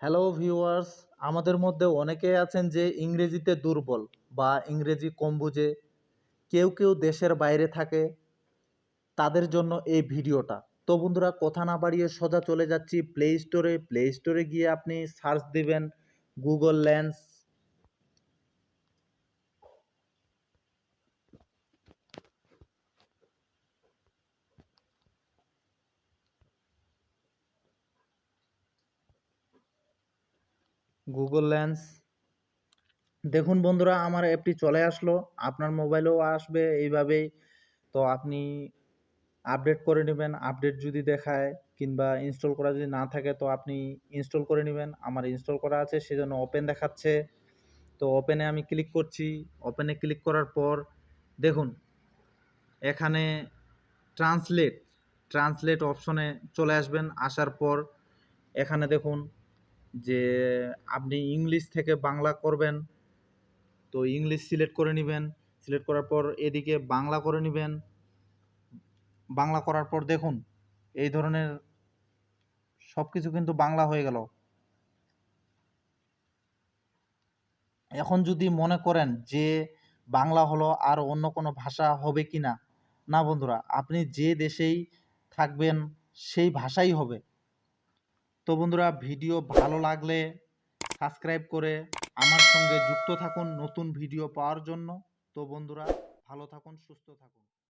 Hello viewers, আমাদের মধ্যে অনেকেই আছেন যে ইংরেজিতে দুর্বল বা ইংরেজি কম বুঝে। কেউ কেউ দেশের বাইরে থাকে, তাদের জন্য এই ভিডিওটা। তো বন্ধুরা, কথা না বাড়িয়ে সোজা চলে যাচ্ছি প্লে স্টোরে গিয়ে আপনি সার্চ দিবেন গুগল লেন্স। গুগল লেন্স দেখুন বন্ধুরা, আমার অ্যাপটি চলে আসলো, আপনার মোবাইলেও আসবে এইভাবেই। তো আপনি আপডেট করে নেবেন। আপডেট যদি দেখায় কিংবা ইনস্টল করা যদি না থাকে তো আপনি ইনস্টল করে নেবেন। আমার ইনস্টল করা আছে সেজন্য ওপেন দেখাচ্ছে। তো ওপেনে আমি ক্লিক করছি। ওপেনে ক্লিক করার পর দেখুন এখানে ট্রান্সলেট ট্রান্সলেট অপশনে চলে আসবেন। আসার পর এখানে দেখুন যে আপনি ইংলিশ থেকে বাংলা করবেন, তো ইংলিশ সিলেক্ট করে নেবেন। সিলেক্ট করার পর এদিকে বাংলা করে নেবেন। বাংলা করার পর দেখুন এই ধরনের সব কিছু কিন্তু বাংলা হয়ে গেল। এখন যদি মনে করেন যে বাংলা হলো আর অন্য কোনো ভাষা হবে কি না, না বন্ধুরা, আপনি যে দেশেই থাকবেন সেই ভাষাই হবে। তো বন্ধুরা, ভিডিও ভালো লাগলে সাবস্ক্রাইব করে আমার সঙ্গে যুক্ত থাকুন নতুন ভিডিও পাওয়ার জন্য। তো বন্ধুরা, ভালো থাকুন, সুস্থ থাকুন।